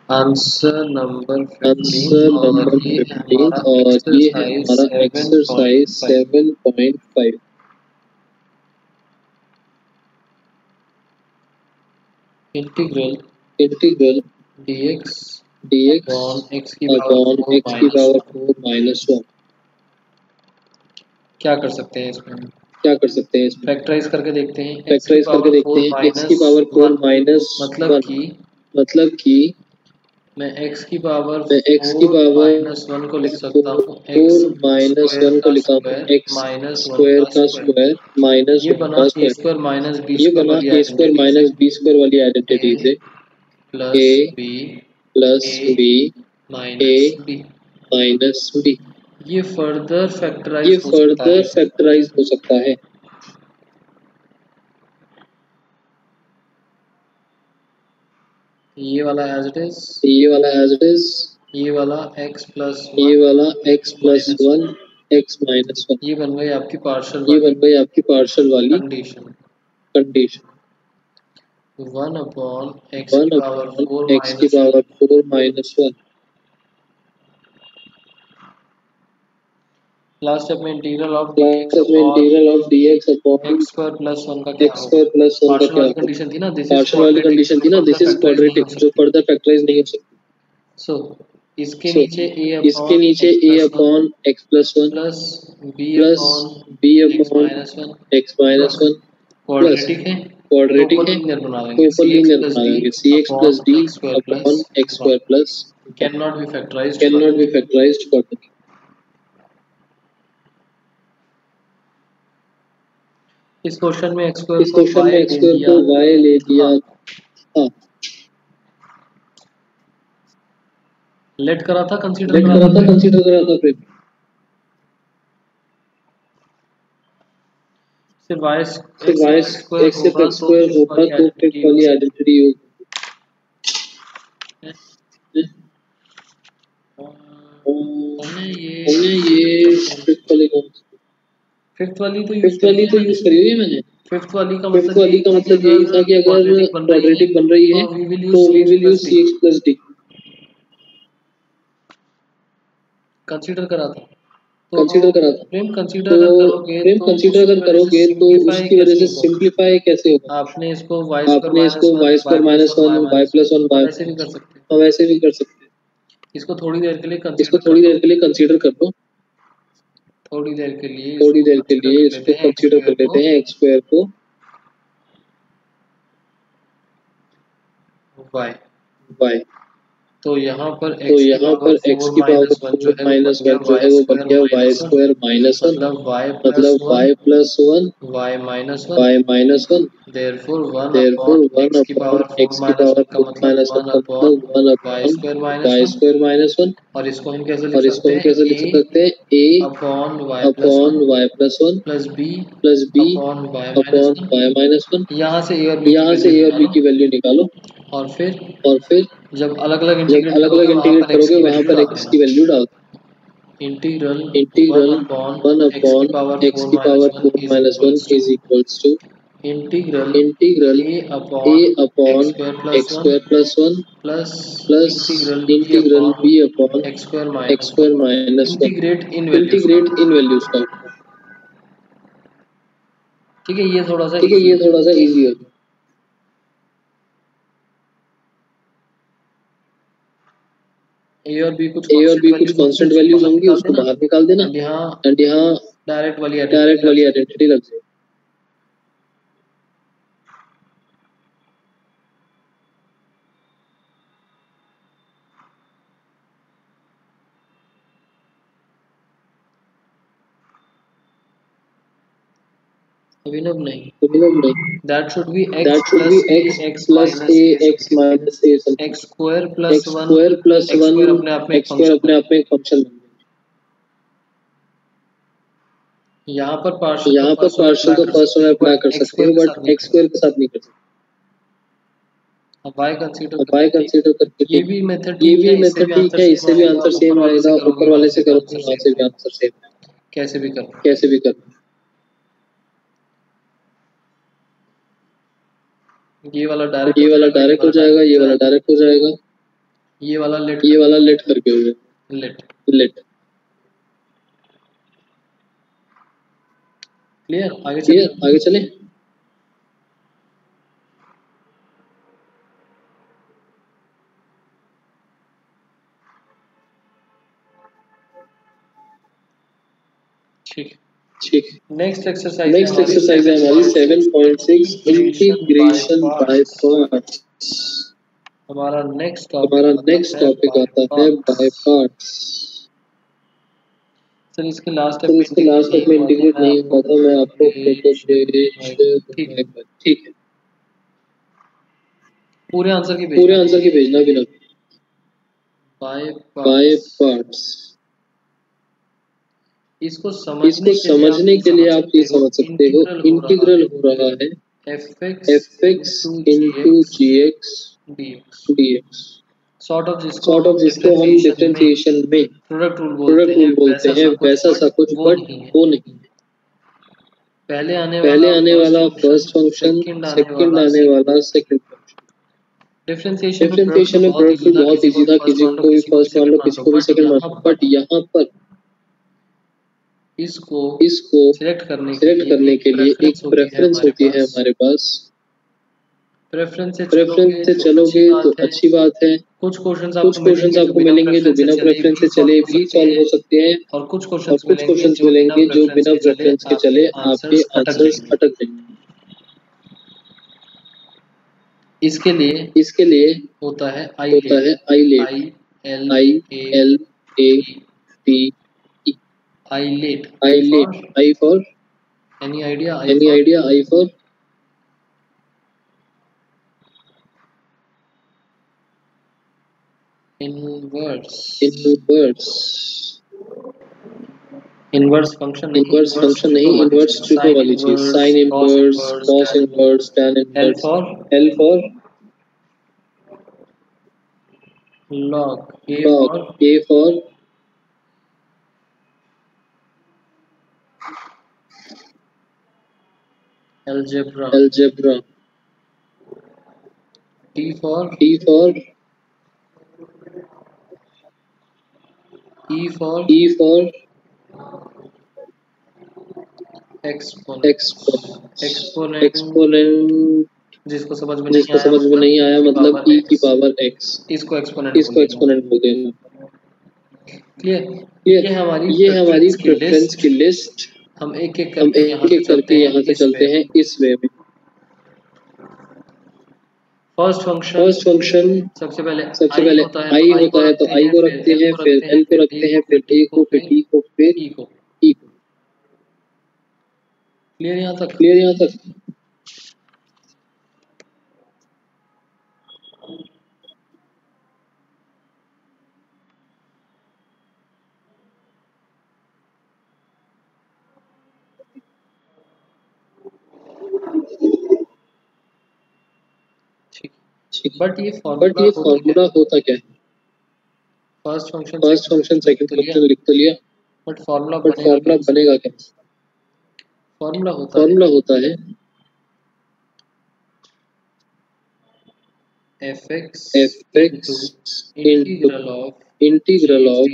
Answer number 15 answer और number ये 15 हमारा और ये है एक्सरसाइज हमारा exercise 7.5। 7.5। Integral integral dx dx upon x की पावर अपॉन 4 x की माइनस पावर 1। 4 माइनस 1। क्या कर सकते हैं इसमें? क्या कर सकते हैं इसमें? फैक्टराइज करके देखते हैं। x की फैक्टराइज करके पावर देखते 4 हैं x की माइनस पावर 4 1 माइनस मतलब 1 कि मतलब कि मैं x की पावर मैं x की 4 पावर माइनस 1 को लिख सकता हूँ x 4 माइनस स्क्वायर 1 को का लिखा हूँ स्क्वायर x माइनस 1 स्क्वायर का का स्क्वायर। स्क्वायर माइनस ये 1 बना का a square. Square minus b ये स्क्वायर बना वाली a स्क्वायर आइडेंटिटी से माइनस b स्क्वायर वाली आइडेंटिटी a से plus a b plus a b a minus b। Minus b। ये फर्दर ये फैक्टराइज हो सकता फर्दर है। फैक्टराइज हो सकता है। ये वाला एज इट इज, ये वाला एज इट इज, ये वाला x प्लस ये 1 वाला x plus minus 1 x minus 1। ये बन गई आपकी पार्शियल ये वाली बन गई आपकी पार्शियल वाली कंडीशन। कंडीशन। 1 अपॉन x 1 की पावर अपॉन 4 x की minus 1 power 4 minus 1। Last step में इंटीग्रल ऑफ लास्ट dx में upon integral of dx upon x square plus 1 का क्या x होगा? स्क्वायर प्लस 1 का पार्शियल क्या वाली होगा? कंडीशन थी ना, दिस इज पार्शियल वाली क्वाड्रेटिक, कंडीशन जो थी ना, फर्दर दिस इज फैक्टराइज नहीं हो क्वाड्रेटिक, जो सकती। फर्दर फैक्टराइज नहीं हो सकती। सो इसके सो नीचे a इसके अपॉन नीचे x a plus 1 upon x plus 1 plus b plus upon b x upon minus 1 x minus 1 plus quadratic है तो ऊपर क्वाड्रेटिक है लीनियर बना तो देंगे ऊपर cx लीनियर प्लस बना d देंगे cx upon plus d x square plus upon x 1 square plus can not be factorised can not be further. Factorised further. इस क्वेश्चन में x स्क्वायर इस को क्वेश्चन y में x ले square लिया को y ले था। दिया था। लेट करा था, कंसीडर लेट करा करा था, था, फिर कंसीडर करा था, फिर सिर्फ y सिर्फ x y सिर्फ x स्क्वायर x सिर्फ होगा x तो स्क्वायर फिफ्थ होगा वाली तो फिफ्थ आइडेंटिटी वाली यूज आइडेंटिटी यूज हमने ये हमने ये फिफ्थ वाली कौन सी फिफ्थ वाली तो यूज फिफ्थ करी वाली है तो मैंने। यूज करी हुई है मैंने। फिफ्थ वाली का फिफ्थ मतलब वाली यही का था कि मतलब यही अगर था कि अगर क्वाड्रेटिक बन रही है क्वाड्रेटिक बन रही है तो वी विल यूज तो we cx will use plus d। cx plus d। Consider करा था तो कंसीडर करा था प्रेम कंसीडर तो अगर करोगे फ्रेम तो कंसीडर उसकी अगर वजह से करोगे तो सिंप्लीफाई उसकी वजह कैसे से होगा? सिंप्लीफाई कैसे होगा? आपने इसको y स्क्वायर आपने माइनस इसको one y y square plus minus one one y y minus plus one one y ऐसे भी कर सकते हैं। अब ऐसे भी कर सकते हैं। इसको थोड़ी देर के लिए इसको कंसीडर कर थोड़ी लो, देर के लिए कंसीडर कर लो। थोड़ी देर के लिए थोड़ी इसको देर के कंसीडर लिए कर लेते इसको हैं x कंसीडर कर स्क्वायर को लेते हैं x स्क्वायर को y। y। तो यहाँ पर तो x की यहाँ पावर पर x 4 की पावर माइनस 1 जो 4 है वो माइनस बन गया 1 जो y है वो बन स्क्वायर गया y माइनस 1 स्क्वायर माइनस 1 मतलब y प्लस मतलब 1 y plus 1 y minus 1। y minus 1। Therefore 1 upon therefore 1 x की अपॉन पावर 4 x की माइनस पावर 1 का 4 मतलब माइनस 1 1 का अपॉन मतलब 1 y upon square minus y 1। Square minus 1। और इसको हम कैसे लिख और इसको सकते हम हैं? कैसे लिख a सकते हैं a upon y plus upon 1 y plus 1 plus b plus b upon y minus upon 1। y minus 1। यहाँ से a और b की यहाँ से वैल्यू a और b निकालो की वैल्यू निकालो और फिर और फिर जब अलग अलग जब इंटीग्रेट अलग अलग करोगे वहां इंटीग्रेट पर x करोगे की वहां वैल्यू पर डाल x देना। की वैल्यू डाल इंटीग्रल 1 इंटीग्रल अपॉन 1 x की अपॉन पावर x 4 की minus power 1 4 is minus 1 equals to is equals to integral integral a a upon x upon square plus x 1 square plus 1 plus plus integral b integral upon b upon x square x minus 1। Square minus 1। Integrate इन values का, integrate इन values का। ठीक है, ये थोड़ा सा ठीक है, इजी ये है। थोड़ा सा इजी हो। a और b कुछ ए और कांस्टेंट बी कुछ वैल्यूज होंगी, कांस्टेंट उसको वैल्यूज बाहर होंगी, निकाल उसको देना बाहर निकाल देना एंड यहाँ एंड यहाँ डायरेक्ट वाली आइडेंटिटी डायरेक्ट रख वाली सकते आइडेंटिटी रख दो। हैं। अभिनव नहीं, अभिनव नहीं, that should be x that should be plus a x x plus minus A a x something. Minus A something. x square plus x 1 square plus x 1 square अपने आप में एक एक्स स्क्वायर फंक्शन अपने है। आप में एक function बन यहाँ पर गया। पार्शियल तो यहाँ पर फर्स्ट में पार्शियल अप्लाई तो कर फर्स्ट सकते में हो अप्लाई बट कर x सकते स्क्वायर हो के बट साथ नहीं एक्स कर स्क्वायर सकते। के साथ नहीं कर सकते। अब y कंसीडर अब करके y देख, कंसीडर करके ये देख, भी मेथड ये ठीक भी है, इससे मेथड भी ठीक आंसर है, सेम इससे भी आएगा, आंसर ऊपर सेम वाले से आएगा, करोगे ऊपर वहां वाले से से भी करोगे आंसर वहां सेम से भी आएगा। आंसर सेम है। कैसे भी करो। कैसे भी कर। ये वाला डायरेक्ट ये हो वाला जाएगा, ये डायरेक्ट हो वाला जाएगा, डायरेक्ट हो ये वाला जाएगा। डायरेक्ट हो जाएगा। ये वाला लेट करके हो गया लेट। क्लियर, आगे चले। ठीक, नेक्स्ट एक्सरसाइज है हमारी 7.6 इंटीग्रेशन बाय पार्ट्स। हमारा नेक्स्ट टॉपिक आता है बाय पार्ट्स। सर इसके लास्ट तो इसके लास्ट तक में इंटीग्रेट नहीं हुआ था, मैं आपको फोटो भेज ठीक है। पूरे आंसर की भेजना भी ना बाय पार्ट्स। इसको समझने के लिए आप ये समझ सकते हो, इंटीग्रल हो रहा है fx into gx dx। Sort of जिसको हम डिफरेंशिएशन में प्रोडक्ट रूल बोलते हैं, वैसा सा कुछ, बट वो नहीं है। पहले आने वाला फर्स्ट फंक्शन, सेकंड आने वाला सेकंड फंक्शन। डिफरेंशिएशन में प्रोडक्ट रूल बहुत इजी था, किसी को भी फर्स्ट मान लो, किसी को भी सेकंड मान लो, बट यहाँ पर इसको सिलेक्ट करने के लिए एक प्रेफरेंस होती है हमारे पास। प्रेफरेंस से चलोगे तो अच्छी बात है। कुछ क्वेश्चंस आपको मिलेंगे जो बिना प्रेफरेंस से चले भी सॉल्व हो सकते हैं, और कुछ क्वेश्चंस मिलेंगे जो बिना प्रेफरेंस के चले आपके आंसर्स अटक जाएंगे। इसके लिए होता है I L A T I for any idea I for inverse function नहीं, इनवर्स ट्रिको वाली चीज, sine inverse, cos inverse, tan inverse. L for log, A for algebra, T for E for exponent. जिसको समझ में नहीं आया मतलब e की पावर x, इसको एक्सपोनेंट बोलते हैं। क्लियर, ये हमारी प्रेफरेंस की लिस्ट। हम एक एक करके यहाँ से चलते हैं इस वे में। फर्स्ट फंक्शन सबसे पहले आई होता है तो आई को रखते हैं, फिर एल को रखते हैं, फिर ए को, फिर टी को, फिर ई को। क्लियर यहाँ तक? बट ये फॉर्मूला होता क्या है? फर्स्ट फंक्शन सेकंड फंक्शन लिख तो लिया, बट फॉर्मूला बनेगा क्या? फॉर्मूला होता है fx into integral of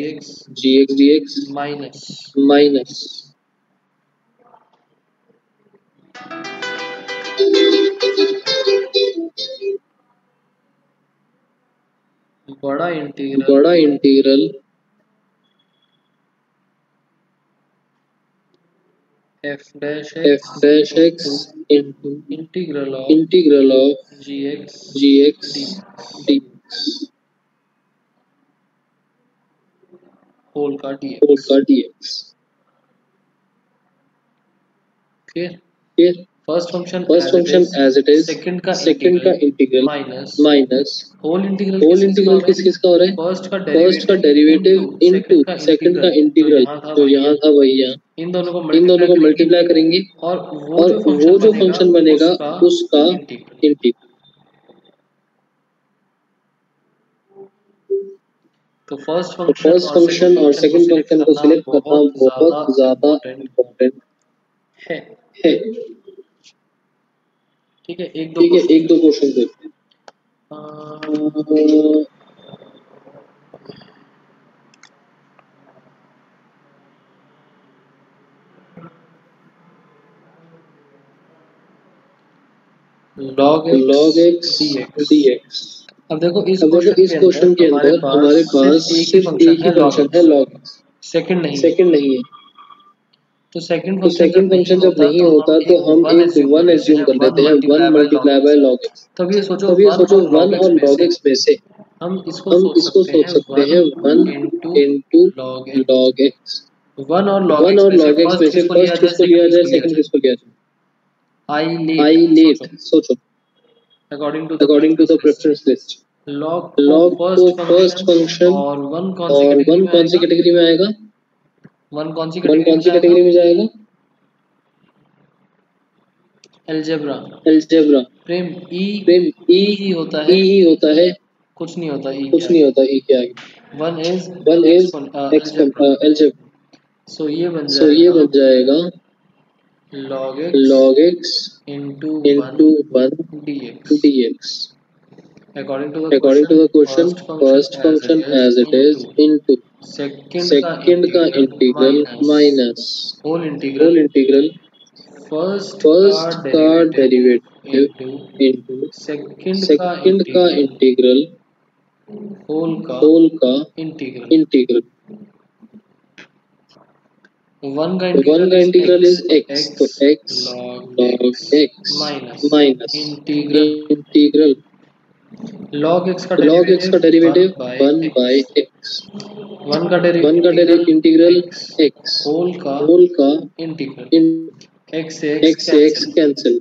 gx dx minus बड़ा integral f dash x into integral of gx dx whole का dx। Clear? First function as it is, second का इंटीग्रल माइनस होल इंटीग्रल किसका हो रहा है? फर्स्ट का डेरिवेटिव इनटू सेकंड का integral, जो यहाँ था वही यहाँ। इन दोनों को मल्टीप्लाई करेंगे और वो जो फंक्शन बनेगा उसका इंटीग्रल। तो फर्स्ट फंक्शन और सेकंड फंक्शन को सिलेक्ट करना बहुत ज्यादा इम्पोर्टेंट है। ठीक है, एक दो क्वेश्चन देखते हैं। log x dx। अब देखो इस क्वेश्चन के अंदर हमारे पास सिर्फ एक ही फंक्शन है log x, सेकंड नहीं है। तो सेकंड फंक्शन जब नहीं होता तो हम एक वन एज्यूम कर लेते हैं, 1 मल्टीप्लाई बाय log x। तब ये सोचो 1 और log x में से हम इसको सोच सकते हैं 1 इंटू log x। 1 और log x में से फर्स्ट किसको लिया जाए, सेकंड किसको लिया जाए? आई लेट सोचो according to the preference list. log को फर्स्ट फंक्शन और 1 कौन सी कैटेगरी में आएगा? 1 कौन सी कैटेगरी में जाएगा? अलजेब्रा। प्रेम ई ही होता है, कुछ नहीं होता ई के आगे। 1 इज अलजेब्रा। सो ये बन जाएगा log x into 1 dx। According to the question, first function as it is into second का integral minus whole integral first का डेरिवेटिव इंटू सेकंड का इंटीग्रल होल का इंटीग्रल। 1 का इंटीग्रल इज x, तो x log x minus integral log x का derivative 1 by x। 1 का integral x whole का integral x से x cancel,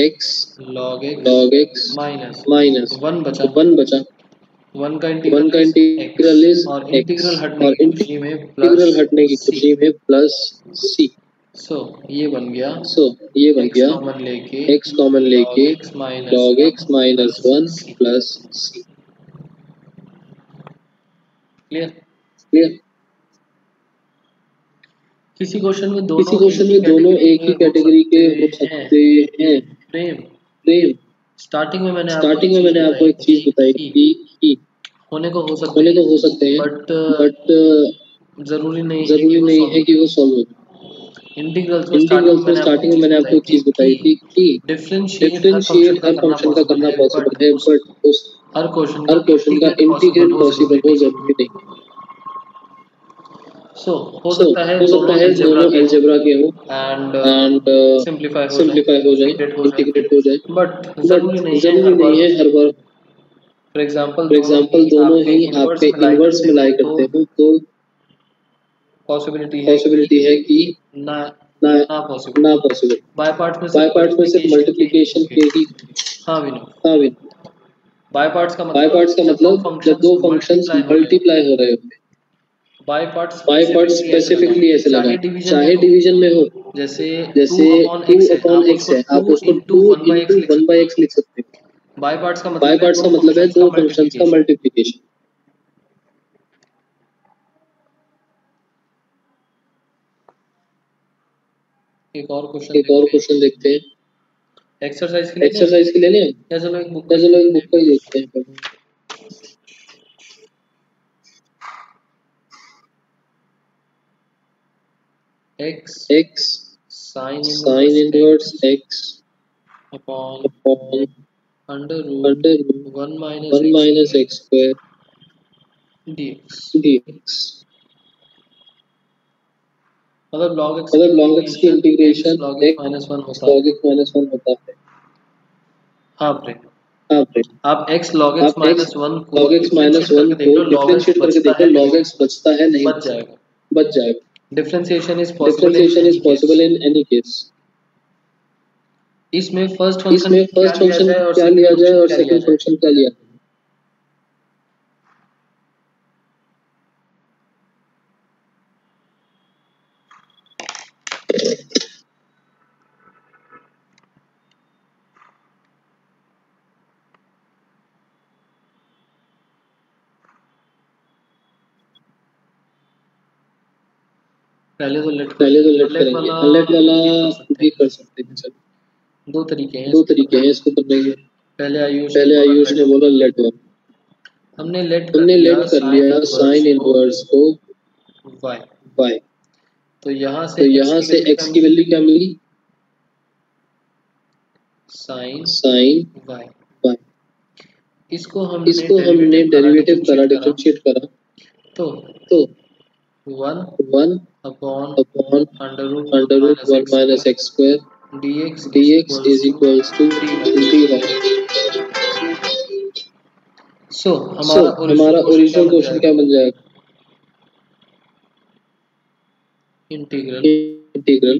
x log x minus 1 बचा। 1 का इंटीग्रल इज और इंटीग्रल हटने की खुशी में प्लस c। सो ये बन गया x कॉमन लेके log x minus 1 plus c। Clear? किसी क्वेश्चन में दोनों एक ही कैटेगरी के हो सकते हैं। प्रेम स्टार्टिंग में मैंने आपको एक चीज बताई थी कि होने को हो सकते हैं बट जरूरी नहीं है कि वो सॉल्व हो। इंटीग्रल्स में स्टार्टिंग में मैंने आपको एक चीज बताई थी कि डिफरेंशिएट हर फंक्शन का करना पॉसिबल है, बट उस हर क्वेश्चन का इंटीग्रेट पॉसिबल हो जरूरी नहीं। सो हो सकता है दोनों अलजेब्रा के हो एंड सिंप्लीफाई हो जाए, इंटीग्रेट हो जाए, बट जरूरी नहीं है हर बार। फॉर एग्जांपल दोनों ही आपके इनवर्स में लाई करते हो तो पॉसिबिलिटी है कि ना पॉसिबल। बाय पार्ट्स में सिर्फ मल्टीप्लिकेशन के ही। हाँ विनो बाय पार्ट्स का मतलब जब दो फंक्शंस मल्टीप्लाई हो रहे होते हैं। बाय पार्ट्स स्पेसिफिकली ऐसे लगा, चाहे डिवीजन में हो, जैसे 2/x है, आप उसको 2 into 1/x लिख सकते हो। बाय पार्ट्स का मतलब है दो फंक्शंस का मल्टीप्लिकेशन। एक और क्वेश्चन देखते हैं। एक्सरसाइज के लिए या चलो एक बुक का ही देखते हैं। x sin inverse x upon under root 1 minus x square dx। मतलब log x की इंटीग्रेशन log x minus 1 होता है। हाँ प्रेम आप x log x minus 1 को डिफरेंशिएट करके देखो, log x बचता है नहीं, बच जाएगा। Differentiation is possible in any case. इसमें फर्स्ट फंक्शन क्या लिया जाए और सेकंड फंक्शन क्या लिया जाए। पहले तो लेट करेंगे, लेट वाला भी कर सकते हैं। चलो दो तरीके हैं इसको करने के। पहले आयुष ने बोला लेट वाला, हमने लेट कर लिया साइन इनवर्स को y। तो यहाँ से x की वैल्यू क्या मिली? Sign y। y। इसको हमने डेरिवेटिव करा, डिफरेंशिएट करा, तो 1 upon upon under root under root 1 minus x square dx is equals to dy। So हमारा हमारा ओरिजिनल क्वेश्चन क्या बन जाएगा? इंटीग्रल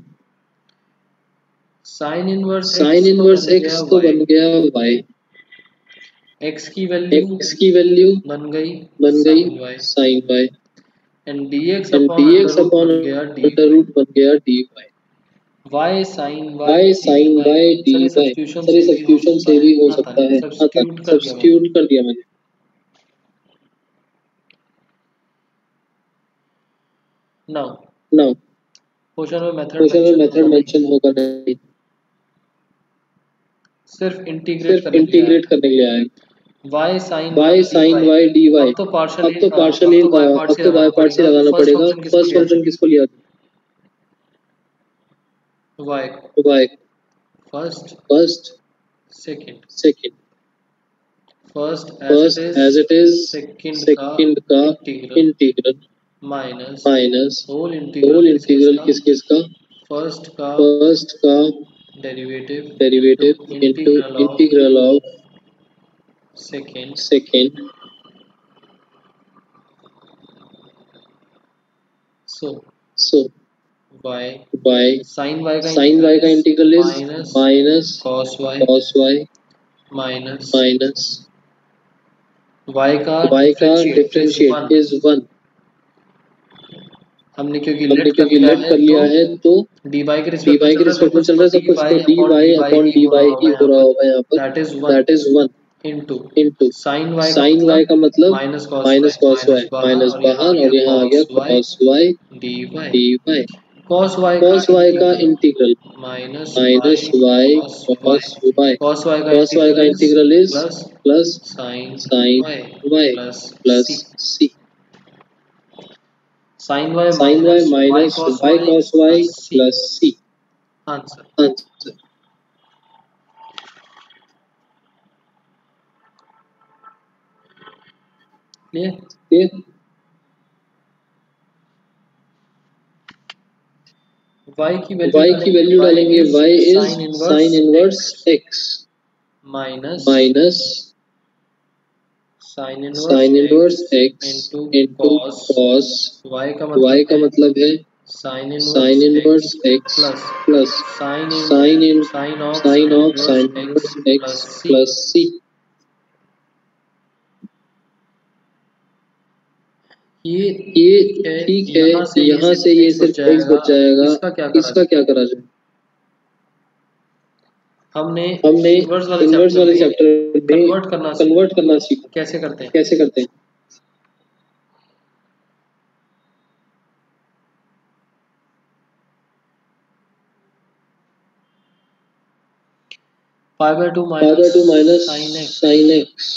साइन इनवर्स x तो बन गया y, x की वैल्यू बन गई sine y, and dx and upon dx upon under root बन गया dy। y sin y sin y dy। Substitution sir ये सब्स्टिट्यूशन से भी हो सकता है, आता सब्स्टिट्यूट कर दिया मैंने। सब्स्टिट्यूट कर दिया मैंने। नाउ क्वेश्चन में क्वेश्चन में मेथड मेंशन होगा नहीं, सिर्फ सिर्फ इंटीग्रेट करने के लिए आए। y sin y dy। अब तो पार्शियली अब तो बाय पार्ट से लगाना पड़ेगा। फर्स्ट फंक्शन किसको लिया था? y first second. First as it is, second का इंटीग्रल माइनस होल इंटीग्रल किसका? फर्स्ट का derivative into integral of second. So y sin y का integral is minus cos y minus minus y का differentiate is 1। हमने क्योंकि late कर लिया है तो dy के dy के रिस्पेक्ट में चल रहा है सब कुछ, तो dy अपॉन dy ही हो रहा होगा यहाँ पर। That is 1 into sin y का मतलब माइनस cos y, माइनस बाहर और यहाँ आ गया cos y dy। cos y का integral minus y cos y का integral is plus sin y plus c। sin y minus y cos y plus c। Answer. Clear? y की value डालेंगे, y is sine inverse x minus sign inverse x into cos y का मतलब है sign inverse x plus sign of sine inverse x plus c। ये ठीक है, यहाँ से ये सिर्फ x बच जाएगा। इसका क्या करा जाए? हमने इन्वर्स वाले चैप्टर में कन्वर्ट करना सीखा। कैसे करते हैं? पाई बाय 2 माइनस साइन एक्स।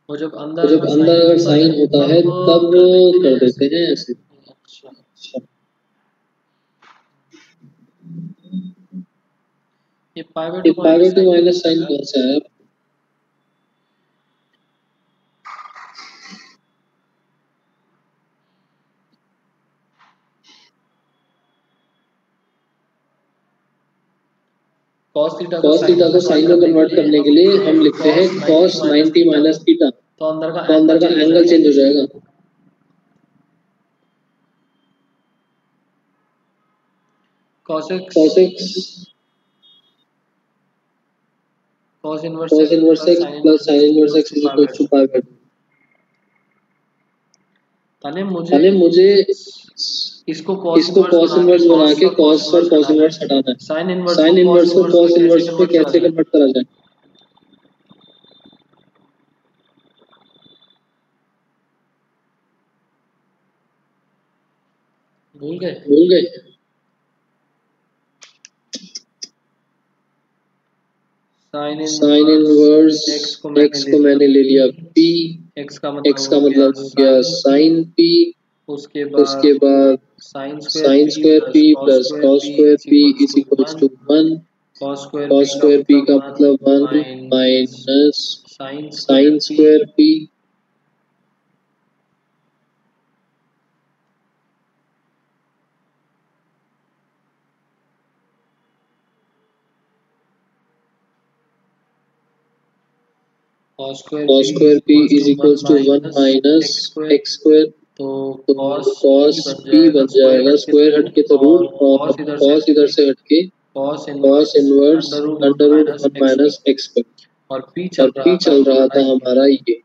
जब अंदर अगर साइन होता है तब कर देते हैं ऐसे। अच्छा, ये पाई बाय 2 माइनस साइन कौन सा है? cos थीटा को साइन में कन्वर्ट करने के लिए हम लिखते हैं cos 90 माइनस थीटा, तो अंदर का एंगल चेंज हो जाएगा। cos x cos inverse x plus sine inverse x is equal to pi by 2। ताने मुझे इसको cos इनवर्स बना के cos और cos इनवर्स हटाना है। साइन साइन इनवर्स को cos इनवर्स पे कैसे कन्वर्ट करा जाए? भूल गए। साइन इनवर्स x को मैंने ले लिया p, x का मतलब हो गया साइन p, उसके बाद sine square p plus cos square p is equals to 1, cos square p का मतलब 1 minus sine square p, cos square p is equals to 1 minus x square, तो cos p बन जाएगा स्क्वायर हट के तो रूट, और cos इधर से हट के cos inverse under root 1 minus x square, और p चल रहा था हमारा ये।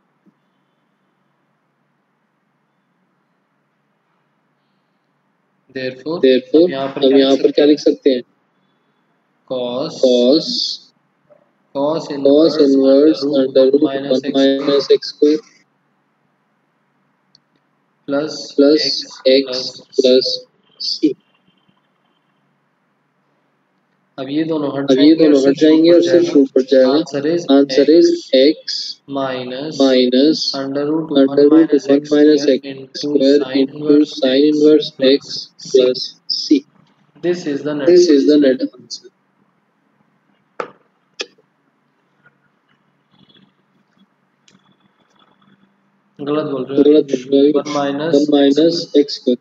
Therefore हम यहाँ पर क्या लिख सकते हैं, cos inverse under root 1 minus x square plus x plus c। अब ये दोनों हट जाएंगे और सिर्फ रूट बच जाएगा। Answer is x minus under root 1 minus x square into sine inverse x plus c। This is the net answer. गलत बोल रहे हो, 1 माइनस x स्क्वायर।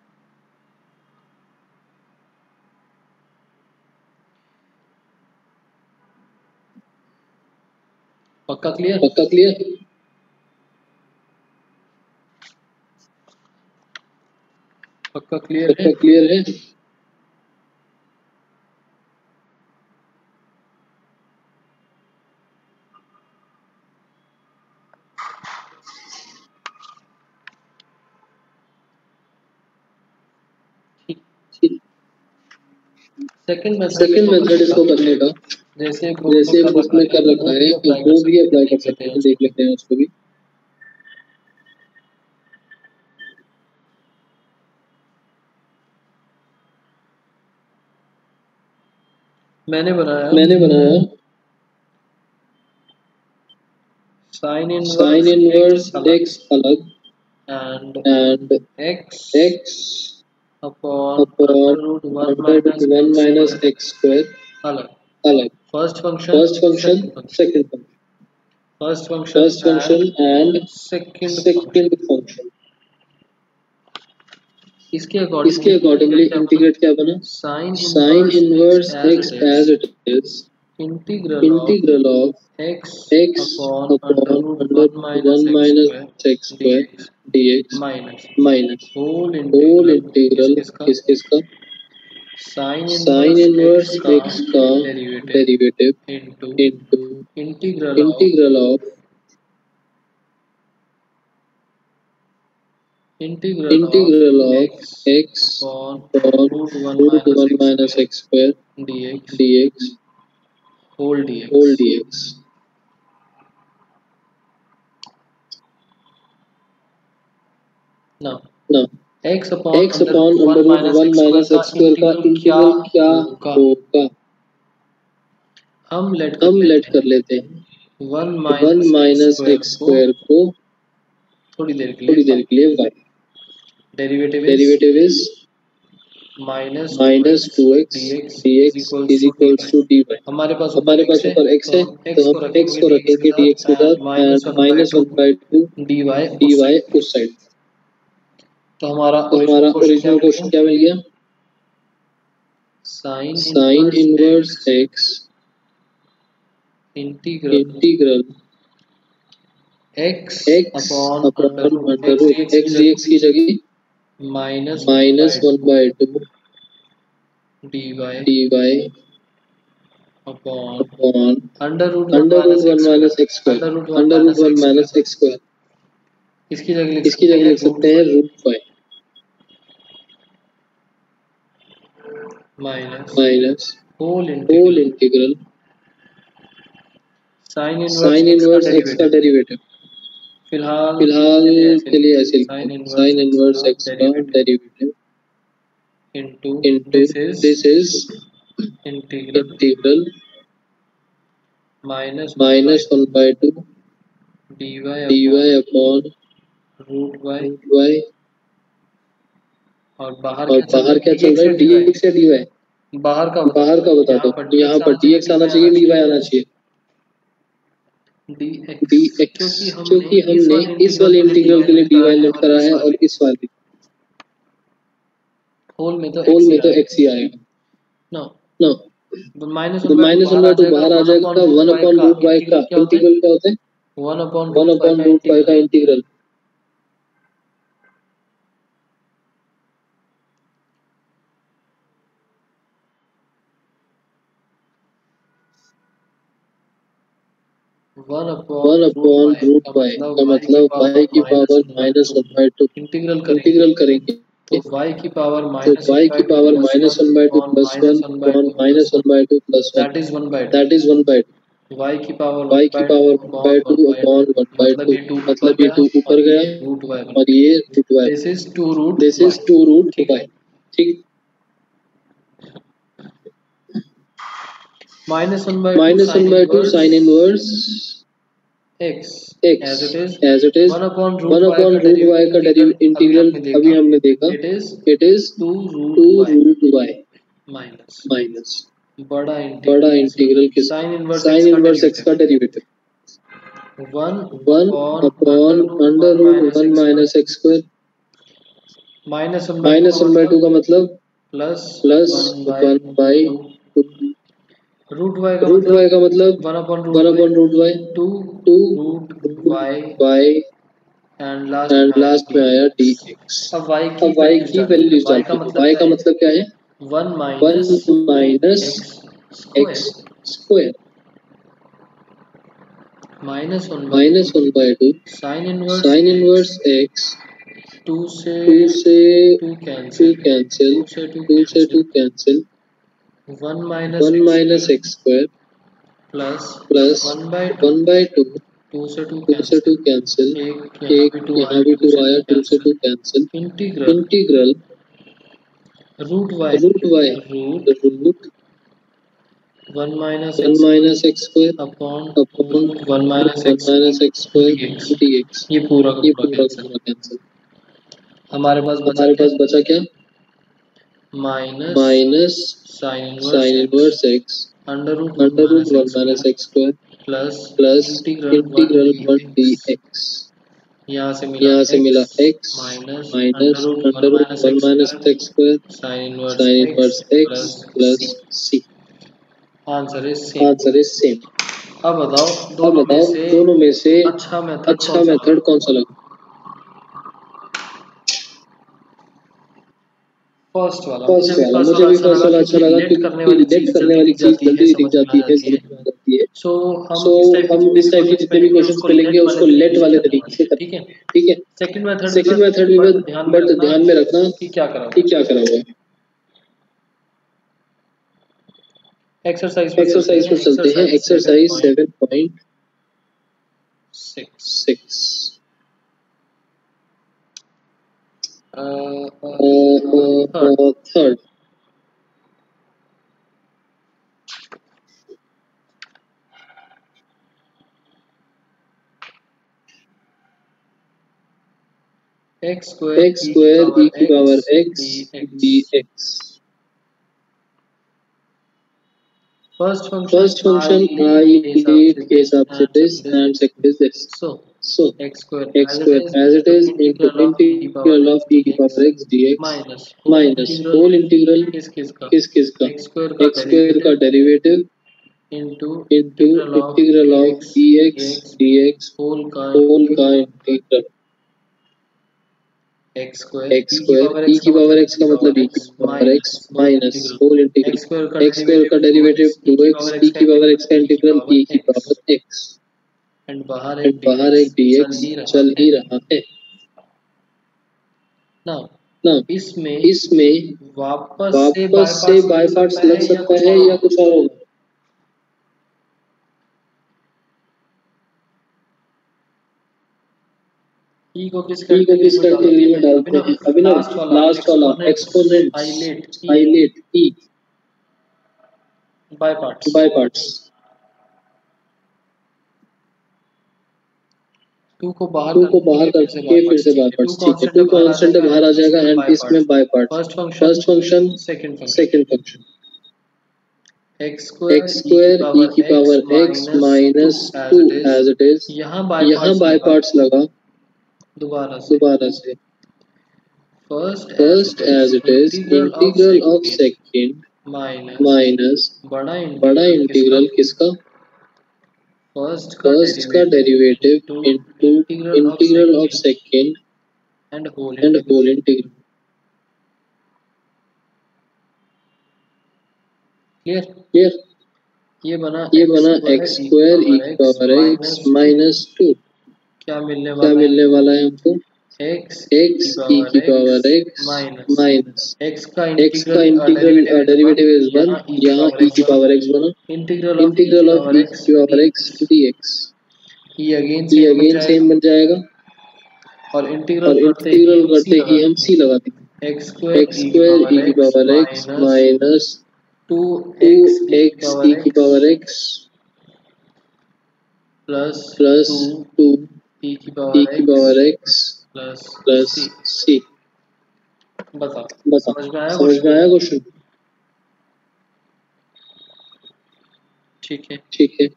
पक्का क्लियर? पक्का क्लियर है? सेकंड मेथड इसको करने का, जैसे बुक में कर रखा है वो भी अप्लाई कर सकते हैं, देख लेते हैं उसको भी। मैंने बनाया साइन इनवर्स x अलग and x upon root 1 minus x square अलग। First function second function, first function and second function. इसके अकॉर्डिंगली इंटीग्रेट क्या बना, sine inverse x as it is integral of x upon under 1 minus x square dx minus whole integral किसका, sine inverse x का derivative into integral of x upon root 1 minus x square dx होल dx। ना x upon under root 1 minus x square का integral क्या होगा, हम late कर लेते हैं 1 माइनस x स्क्वायर को थोड़ी देर के लिए y, derivative is minus 2x dx is equals to dy। हमारे पास ऊपर x है तो हम x को रखेंगे dx इधर एंड माइनस 1/2 dy उस साइड। तो हमारा ओरिजिनल क्वेश्चन क्या मिल गया, sine inverse x integral x upon under root x dx की जगह minus 1/2 dy upon under root 1 minus x square. इसकी जगह लिख सकते हैं root y minus whole integral sine inverse x का डेरिवेटिव। फिलहाल के लिए ऐसे साइन इनवर्स x का derivative into this is integral minus 1 by 2 dy upon root y y और बाहर और क्या बाहर क्या चल रहा है dx या dy बाहर का बता दो यहाँ पर dx आना चाहिए dy आना चाहिए dx क्योंकि हमने इस वाले इंटीग्रल के लिए dy लिमिट करा है और इस वाले होल में तो x ही आएगा नो तो माइनस तो -1 by 2 बाहर आ जाएगा 1 upon root y का इंटीग्रल क्या होता है 1 upon root y का इंटीग्रल 1 upon root y का मतलब y की पावर -1 by 2 इंटीग्रल करेंगे तो y की power -1 by 2 plus 1 upon -1 by 2 plus 1 that is 1 by 2 y की पावर y की पावर 1 by 2 upon 1 by 2 मतलब ये 2 ऊपर गया और ये root y this is 2 root y ठीक -1 by 2 sin inverse x as it is 1 upon root y का इंटीग्रल अभी हमने देखा it is 2 root y minus बड़ा इंटीग्रल किसका sin inverse x का derivative 1 upon under root 1 minus x square -1 by 2 का मतलब प्लस 1 by 2 रूट y का मतलब 1 upon root y 2 root y and and last में आया dx अब y की वैल्यूज डालते हैं y का मतलब क्या है 1 minus x square -1 by 2 sin inverse x 2 से 2 cancel 2 से 2 cancel 1 minus x square plus 1 by 2 2 से 2 cancel एक यहाँ भी 2 आया 2 से 2 cancel इंटीग्रल root y root 1 minus x square upon upon 1 minus x x square dx ये पूरा कैंसिल हमारे पास बचा क्या minus sin inverse x under root root 1 minus x square plus integral 1 dx यहाँ से मिला x minus under root 1 minus x square sin inverse x plus c answer is answer is same अब बताओ दोनों में से अच्छा मेथड कौन सा लगा फर्स्ट वाला मुझे भी फर्स्ट वाला अच्छा लगा क्योंकि रिलेट करने वाली चीज जल्दी दिख जाती है समझ में आ जाती है सो हम इस टाइप के जितने भी क्वेश्चंस मिलेंगे उसको लेट वाले तरीके से करेंगे ठीक है सेकंड मेथड भी बट ध्यान में रखना कि क्या करा हुआ एक्सरसाइज पर चलते हैं exercise 7.6 third x square e की power x dx first function I के हिसाब से this and second is this so x square as it is into integral of e की power x dx minus whole integral किस का x square का derivative into integral of dx whole का integral x square e की power x का मतलब e की power x minus whole integral x square का डेरिवेटिव 2x e की पावर x का इंटीग्रल e की पावर x एंड बाहर एक dx चल ही रहा है ना इसमें वापस से बाय पार्ट्स लग सकता है या कुछ और होगा ई को किस ई को किस कैटेगरी कैटेगरी में में डालते हैं? डालते हैं? अभिनव, लास्ट वाला exponents exponents highlight highlight E by parts. By parts. 2 को बाहर 2 को करने बाहर के करके फिर से बाय पार्ट्स। ठीक है, 2 कांस्टेंट कांस्टेंट है बाहर आ जाएगा एंड इसमें by parts. First first function second function second function x x square e की power x minus 2 as it is. यहाँ यहाँ बाय पार्ट्स लगा दोबारा से से first first as it is integral of second minus बड़ा integral किसका? First का derivative into integral of second and whole whole integral. Clear? ये बना x स्क्वायर e की पावर x माइनस 2। क्या मिलने वाला है हमको? x x e की पावर x माइनस x का इंटीग्रल डेरिवेटिव इज 1। यहाँ e की पावर x बना इंटीग्रल ऑफ e की पावर x dx। ये ये अगेन सेम बन जाएगा और इंटीग्रल करते ही हम c लगा देंगे। x स्क्वायर e की power x minus 2x e की पावर x प्लस 2 e की पावर x प्लस c। बता समझ में आया क्वेश्चन? ठीक है।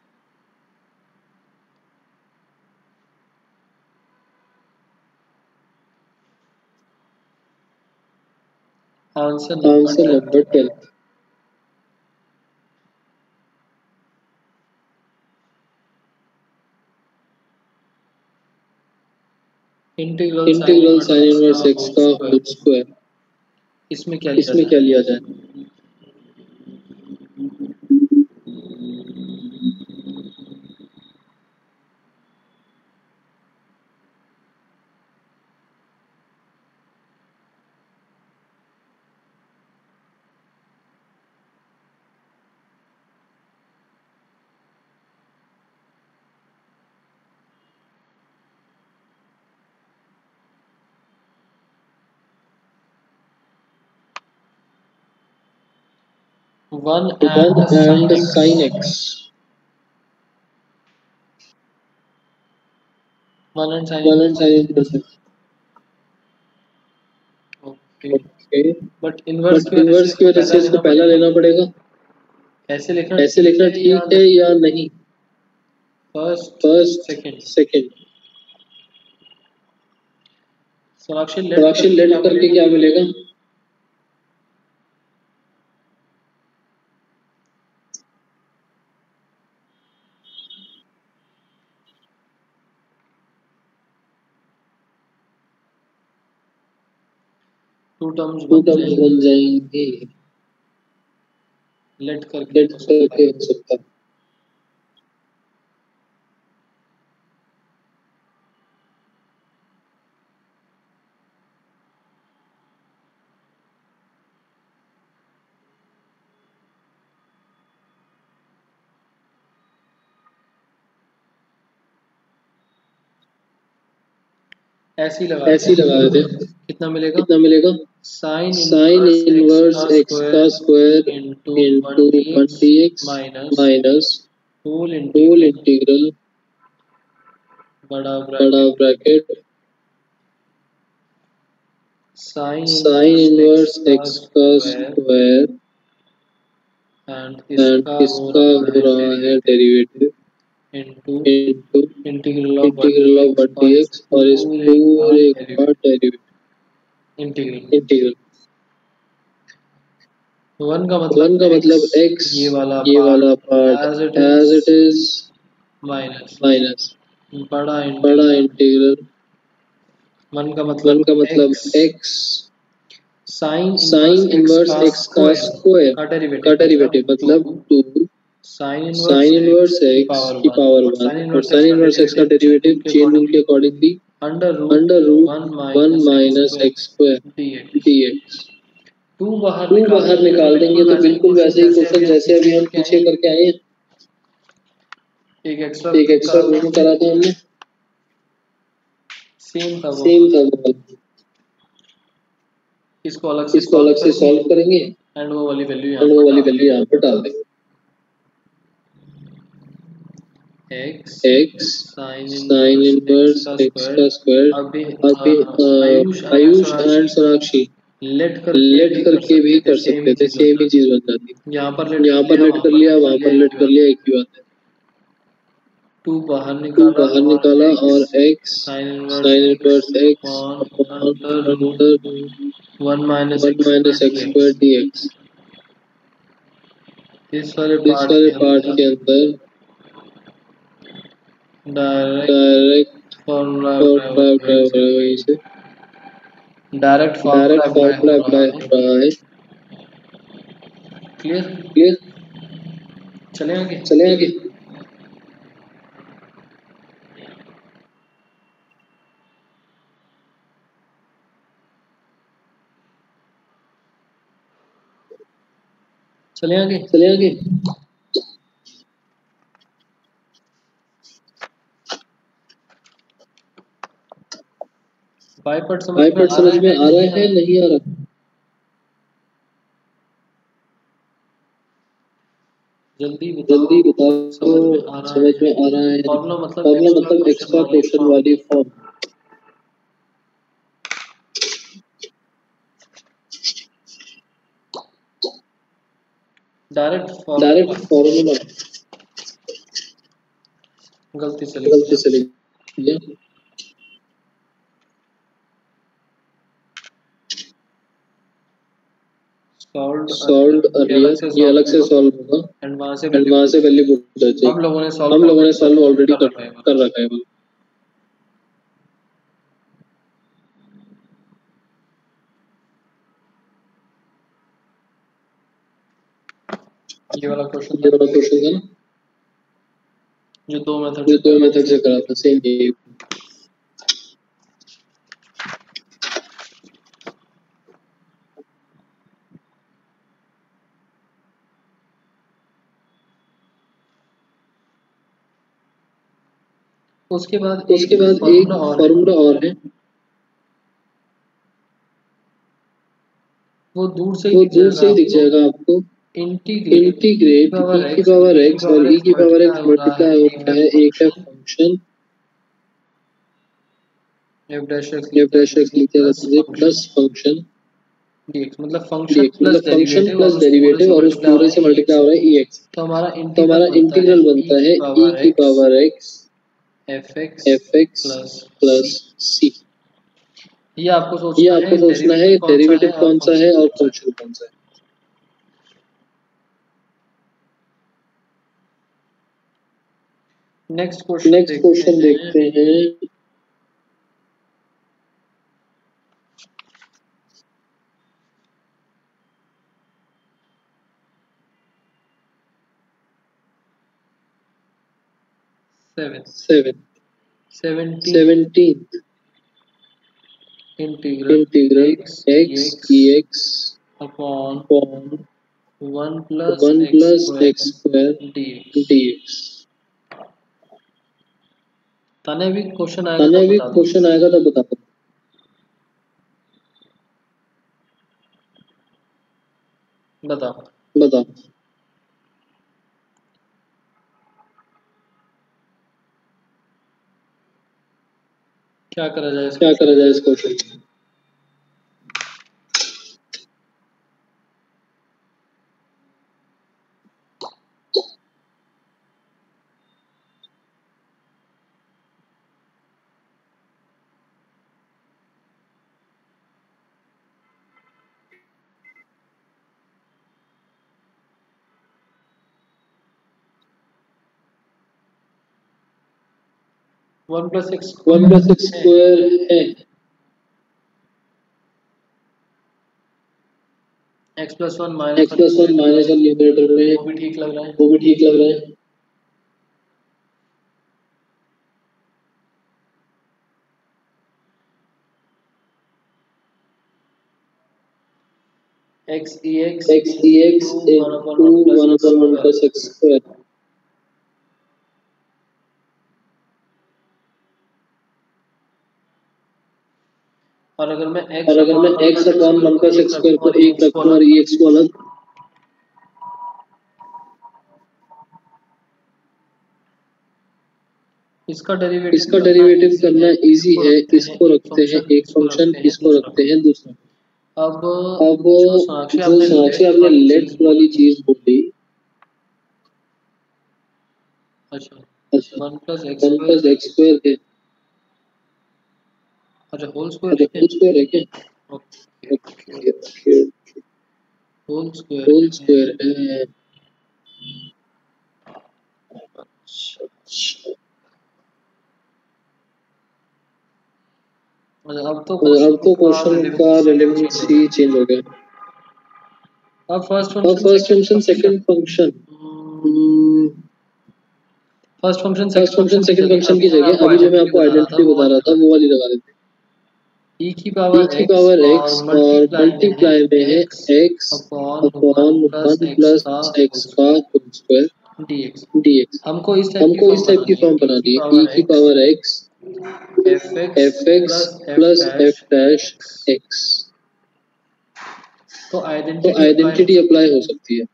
Answer number 12। Integral sine inverse x का होल स्क्वायर। इसमें क्या लिया जाए? One and sine x। One and sine inverse x। Okay, but inverse की वजह से इसको पहला लेना पड़ेगा। ऐसे लिखना ठीक है या नहीं? First second. सोनाक्षी लेट करके क्या मिलेगा? टू टर्म्स बन जाएंगे। लेट करके हो सकता है। ऐसी लगा देते। कितना मिलेगा? साइन इनवर्स x का square into 1dx minus whole integral बड़ा ब्रैकेट साइन इनवर्स x का स्क्वायर एंड इसका हो रहा है derivative into integral of 1dx और इस पूरे का डेरिवेटिव इंटीग्रल। वन का मतलब x ये वाला part as it is minus बड़ा इंटीग्रल। वन का मतलब x साइन इनवर्स x का स्क्वायर का डेरिवेटिव मतलब 2 साइन इनवर्स x की पावर 1 और साइन इनवर्स x का डेरिवेटिव चेन रूल के accordingly under root 1 minus x square dx। 2 बाहर निकाल देंगे तो बिल्कुल वैसे ही क्वेश्चन जैसे अभी हम पीछे करके आए हैं। एक एक्स्ट्रा क्वेश्चन करा था हमने। सेम था वो, इसको अलग से सॉल्व करेंगे एंड वो वाली वैल्यू यहाँ पर डाल देंगे। x साइन इनवर्स x का स्क्वायर। अभी आयुष एंड सोनाक्षी लेट करके भी कर सकते थे, सेम ही चीज बन जाती। यहाँ पर लेट कर लिया, वहाँ पर लेट कर लिया, एक ही बात है। 2 बाहर निकाला और x sine inverse x under root 1 minus x square dx। इस वाले पार्ट के अंदर डायरेक्ट फॉर्मूला वहीं से डायरेक्ट फॉर्मूला अप्लाई हो रहा है। क्लियर, चले आगे। चले आगे। बाई पार्ट समझ में आ रहा है, नहीं आ रहा? जल्दी बताओ, समझ में आ रहा है। फॉर्मूला मतलब एक्स्ट्रा क्वेश्चन वाली फॉर्म। डायरेक्ट फॉर्मूला गलती से लिख दिया। सॉल्व अर्लियर, ये अलग से सॉल्व होगा एंड वहां से वैल्यू पुट हो जाएगी। हम लोगों ने सॉल्व ऑलरेडी कर रखा है। ये वाला क्वेश्चन था ना, जो दो मेथड से करा था, सेम ये। उसके बाद एक फॉर्मूला और है, वो दूर से ही दिख जाएगा आपको। इंटीग्रेट e की पावर x और e की पावर x मल्टीप्लाई होता है, एक है फंक्शन f डैश x लिखा जाता है प्लस फंक्शन dx, मतलब फंक्शन प्लस डेरिवेटिव और उस पूरे से मल्टीप्लाई हो रहा है ex। तो हमारा इंटीग्रल बनता है e की power x fx plus c। ये आपको सोचना है डेरिवेटिव कौन सा है और फंक्शन कौन सा है। नेक्स्ट क्वेश्चन देखते हैं। Seventeen integral x upon 1 plus x square dx। ताने भी क्वेश्चन आएगा तो बता। बताओ क्या करा जाए इस क्वेश्चन में। वन प्लस एक्स स्क्वायर है, x plus one minus numerator में, वो भी ठीक लग रहा है। x dx into 1 upon 1 plus x square। और अगर मैं x upon 1 plus x square को एक रखूं और e x को अलग, इसका डेरिवेटिव करना इजी है। इसको रखते हैं एक फंक्शन, इसको रखते हैं दूसरा। अब जो सोनाक्षी आपने लेट वाली चीज बोली, अच्छा अच्छा 1 प्लस एक्स स्क्वायर है, अच्छा होल अच्छा होल स्क्वायर है क्या? ओके, होल होल स्क्वायर है। अच्छा अब तो क्वेश्चन का रिलेवेंसी चेंज हो गया। अब first first function second function, first function first function second function की जगह अभी जो मैं आपको आइडेंटिटी बता रहा था वो वाली लगा देते हैं। e की की पावर x और मल्टीप्लाई में है x अपॉन 1 प्लस एक्स का होल स्क्वायर dx। हमको इस टाइप की फॉर्म बनानी है, e की power x fx plus f dash x। तो तो आइडेंटिटी अप्लाई हो सकती है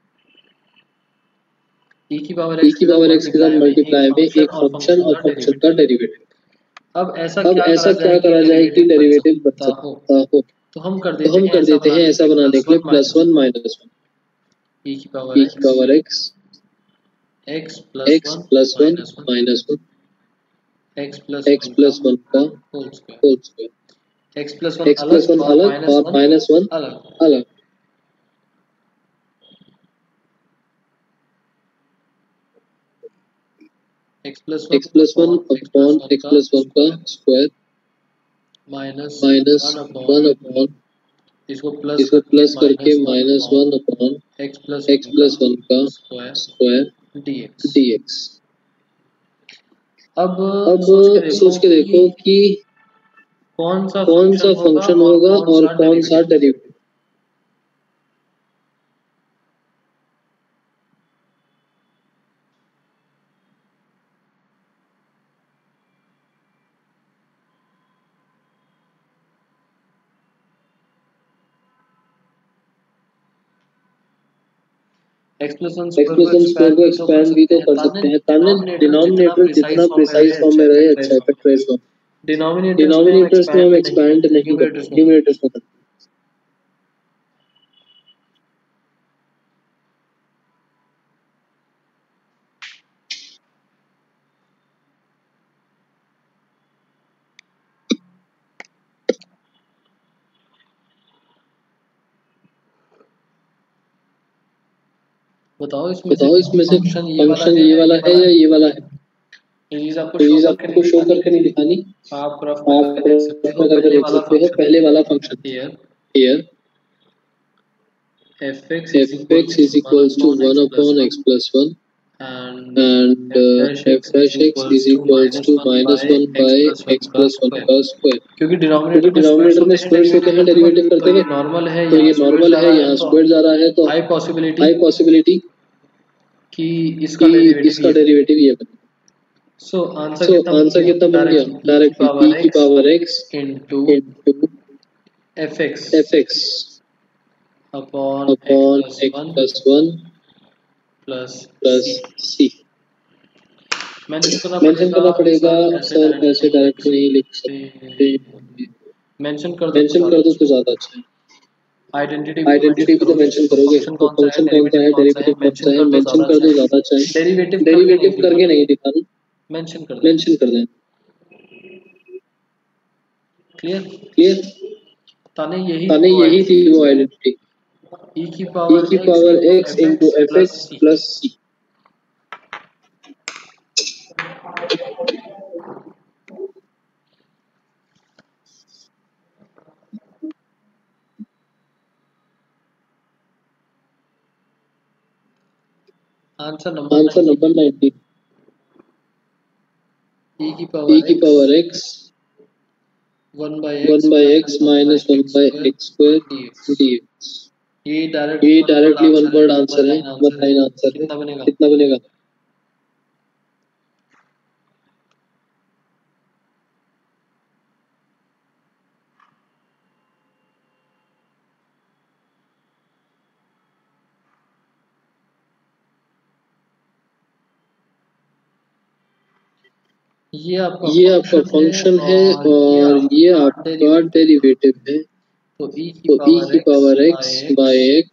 e की पावर e की पावर x के साथ मल्टीप्लाई में एक फंक्शन और फंक्शन का डेरिवेटिव। अब अब ऐसा क्या करा जाए कि डेरिवेटिव बन सकता हो? तो हम कर देते हैं ऐसा बनाने के लिए +1 -1 e की power x x x plus 1 -1 x plus 1 का होल स्क्वायर। x प्लस 1 अलग और -1 अलग। x plus 1 upon x plus 1 का स्क्वायर -1 अपॉन इसको प्लस करके -1 अपॉन x प्लस 1 का स्क्वायर dx। अब सोच के देखो कि कौन सा फंक्शन होगा और कौन सा डेरिवेटिव। x प्लस 1 स्क्वायर को एक्सपैंड भी तो कर सकते हैं, ताने डिनोमिनेटर जितना प्रिसाइज फॉर्म में रहे अच्छा है, फैक्टराइज फॉर्म। डिनोमिनेटर्स में हम एक्सपैंड नहीं करते, न्यूमरेटर्स में करते हैं। बताओ इसमें से फंक्शन ये वाला है या ये वाला है? आपको तो ये आपको शो करके नहीं दिखानी, आप रफ में आप करके देख सकते हो देख सकते हो पहले वाला function here fx is equals to 1 upon x plus 1 and f dash x is equals to -1 by x plus 1 का स्क्वायर। क्योंकि क्योंकि डिनोमिनेटर में स्क्वायर्स होते हैं डेरिवेटिव करते हुए, तो ये नॉर्मल है, यहाँ स्क्वायर जा रहा है, तो हाई पॉसिबिलिटी कि कि इसका डेरिवेटिव ये बने। सो आंसर कितना बन गया? डायरेक्टली e की power x into into fx upon x plus 1 plus plus c। Mention करना पड़ेगा सर, ऐसे डायरेक्ट नहीं लिख सकते, मेंशन कर दो तो ज्यादा अच्छा है। आइडेंटिटी भी तो मेंशन करोगे, तो फंक्शन कौन सा है, डेरिवेटिव कौन सा है, मेंशन कर दो ज्यादा अच्छा है। डेरिवेटिव करके नहीं दिखाना, मेंशन कर देना। क्लियर? ताने यही थी वो आइडेंटिटी, e की power x into fx plus c। Answer number 19 e की power x 1 by x minus 1 by x square dx। ये डायरेक्टली वन वर्ड आंसर है, वन लाइन आंसर है। कितना बनेगा? ये आपका फंक्शन है और ये आपका डेरिवेटिव है। तो e की power x by x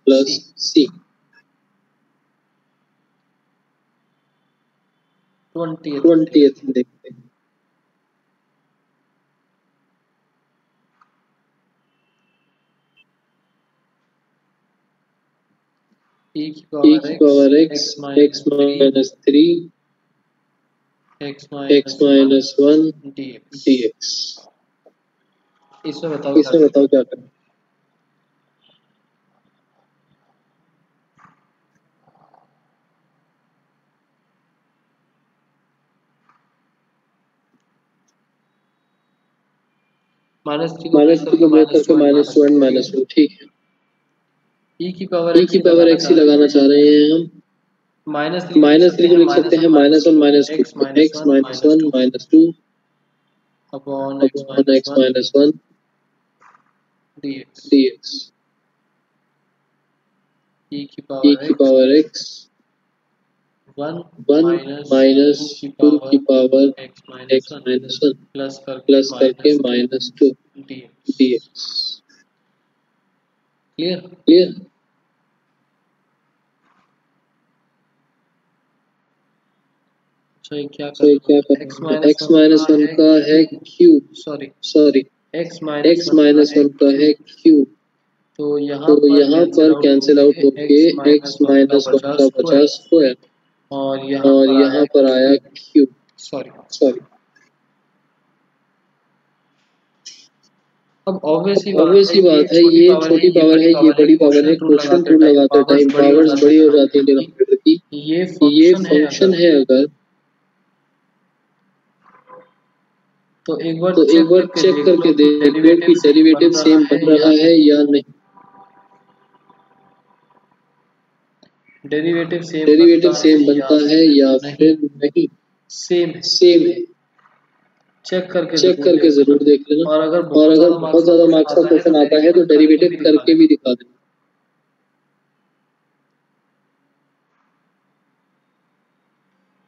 plus c 20th देखते हैं। e की power x minus 3 x minus 1 dx। इसमें बताओ क्या करें। माइनस 3 को ब्रेक करके माइनस 2 एंड माइनस 2 ठीक है। e की पावर x ही लगाना चाह रहे हैं हम। माइनस 3 को लिख सकते हैं minus 1 minus 2 x minus 1 minus 2 upon x minus 1 dx। e की पावर x 1 माइनस 2 की पावर x माइनस 1 प्लस करके माइनस 2 dx। क्लियर। क्या करें। x माइनस 1 का है क्यूब सॉरी x माइनस 1 का है क्यूब। तो यहाँ पर कैंसिल आउट होके x माइनस 1 का बचा स्क्वायर और यहाँ पर आया क्यूब सॉरी। अब ऑब्वियस ही बात है, ये छोटी पावर है, ये बड़ी पावर है। क्वोशिएंट रूल लगाते टाइम पावर्स बड़ी हो जाती है डिनोमिनेटर की। ये फंक्शन है अगर तो एक बार चेक करके देख लो कि डेरिवेटिव सेम बन रहा है या नहीं। डेरिवेटिव सेम बनता है या फिर नहीं। सेम है। चेक करके जरूर देख लेना। और अगर बहुत ज्यादा मार्क्स का क्वेश्चन आता है तो डेरिवेटिव करके भी दिखा देना।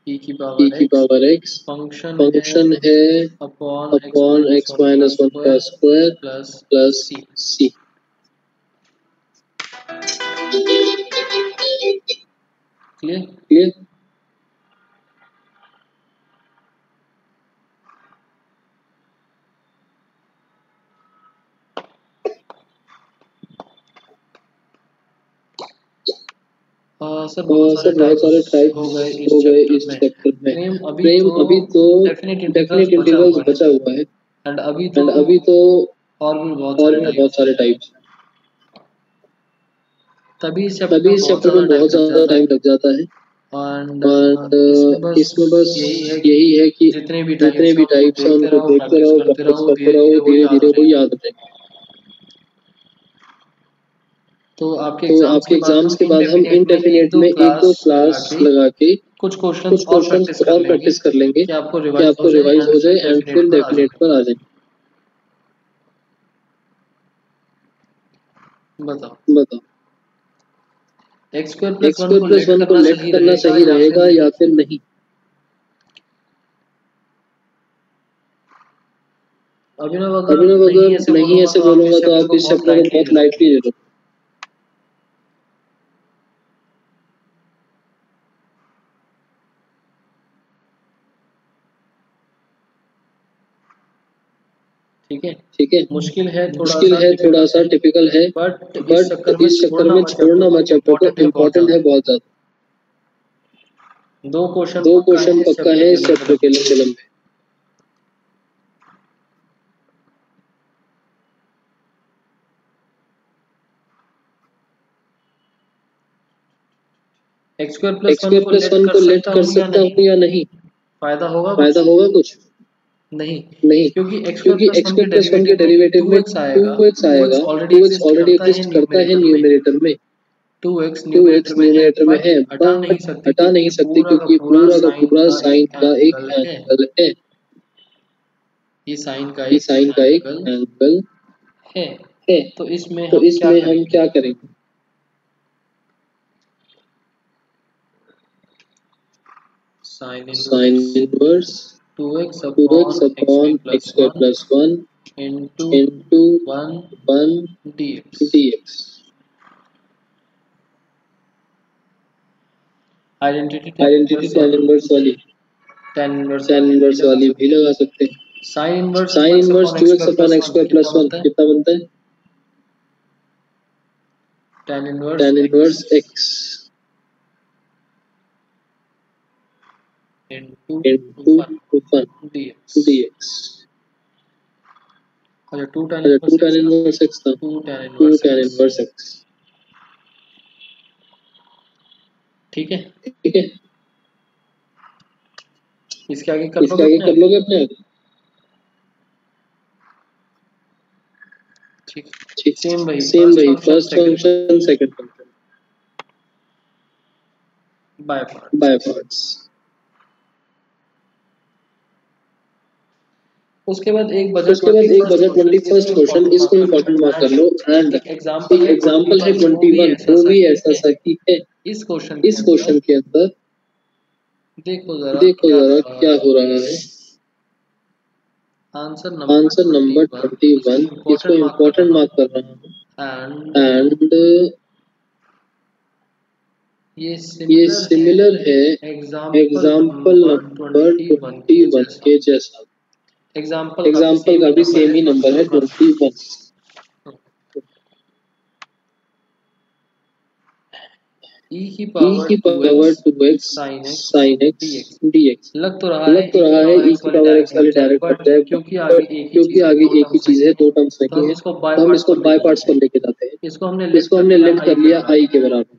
e की पावर x फंक्शन है अपॉन x माइनस 1 का square plus c। Clear. Sir बहुत सारे टाइप्स हो गए इस चैप्टर में। प्रेम अभी तो डेफिनेट इंटीग्रल्स बचा हुआ है एंड अभी तो और भी बहुत सारे टाइप्स हैं। तभी इस चैप्टर में बहुत ज्यादा टाइम लग जाता है। और इसमें बस यही है कि जितने भी टाइप्स हैं उनको देखते रहो, प्रैक्टिस करते रहो, धीरे धीरे वो याद रहेगा। तो आपके एग्जाम्स के बाद हम इनडेफिनेट में 1-2 क्लास लगा के कुछ क्वेश्चंस और प्रैक्टिस कर लेंगे कि आपको रिवाइज हो जाए एंड फिर डेफिनेट पर आ जाए। बताओ x स्क्वायर प्लस 1 को लेट करना सही रहेगा या फिर नहीं। अभिनव अगर नहीं ऐसे बोलूंगा तो आप इस चैप्टर को बहुत लाइटली ले लो। ठीक है। मुश्किल है थोड़ा सा टिपिकल है बट इस चक्कर में छोड़ना मत चैप्टर को। इम्पोर्टेंट है बहुत ज्यादा। दो क्वेश्चन पक्का है इस चैप्टर के लिए लंबे। x स्क्वायर प्लस 1 को लेट कर सकता हूँ या नहीं। फायदा होगा कुछ नहीं क्योंकि x स्क्वायर प्लस 1 के डेरिवेटिव में 2x आएगा। 2x ऑलरेडी एग्जिस्ट करता है न्यूमरेटर में। 2x न्यूमरेटर में है बट हटा नहीं सकते क्योंकि पूरा का पूरा साइन का एक एंगल है। ये साइन का एक एंगल है। तो इसमें हम क्या करेंगे। Sine inverse 2x upon x square plus 1 into 1 dx. Identity tan inverse वाली भी लगा सकते हैं। Sine inverse 2x upon x square plus 1 कितना बनता है? tan inverse x into 1 dx। अच्छा 2 tan इनवर्स x था, 2 tan इनवर्स x। ठीक है, इसके आगे कर लोगे अपने आप। ठीक, सेम वही first function second function by parts. उसके बाद एक बजट 21st क्वेश्चन, इसको इंपॉर्टेंट मार्क कर लो। एंड एग्जांपल है 21, वो भी ऐसा सा ही है। इस क्वेश्चन के अंदर देखो जरा क्या हो रहा है। आंसर नंबर 21, इसको इंपॉर्टेंट मार्क कर रहा हूँ। एंड ये सिमिलर है एग्जाम्पल नंबर 21 के जैसा। एग्जाम्पल का भी सेम ही नंबर है 21। e की power 2x sin x dx। लग तो रहा है e की पावर x वाली डायरेक्ट कट जाए, क्योंकि आगे एक ही चीज है, दो टर्म्स नहीं है, तो हम इसको बाय पार्ट्स पर लेके जाते हैं। इसको हमने लेट कर लिया i के बराबर।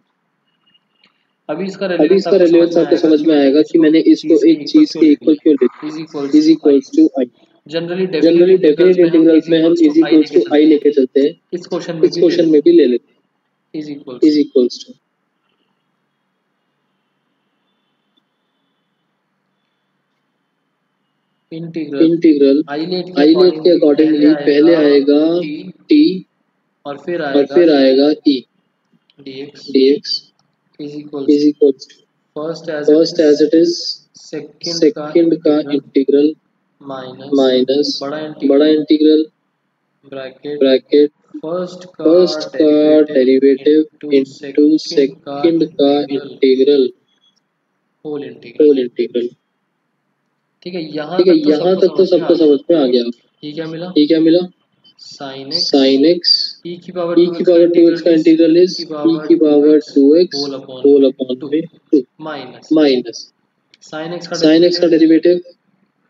अभी इसका रेलेवेंस आपको समझ में आएगा कि मैंने इसको एक चीज के इक्वल क्यों लिखा। Is equals to i। Generally definite integrals में हम इज इक्वल्स टू i लेके चलते हैं, इस क्वेश्चन में भी ले लेते हैं is equals to. Integral ILATE के अकॉर्डिंगली पहले आएगा t और फिर आएगा e dx is equals to first as it is, second का इंटीग्रल माइनस बड़ा इंटीग्रल ब्रैकेट फर्स्ट का डेरिवेटिव इनटू सेकंड का इंटीग्रल होल इंटीग्रल। ठीक है, यहाँ तक तो सबको समझ में आ गया। ये क्या मिला? sin x e की पावर 2x का इंटीग्रल इज e की पावर 2x होल अपॉन 2 माइनस sin x का डेरिवेटिव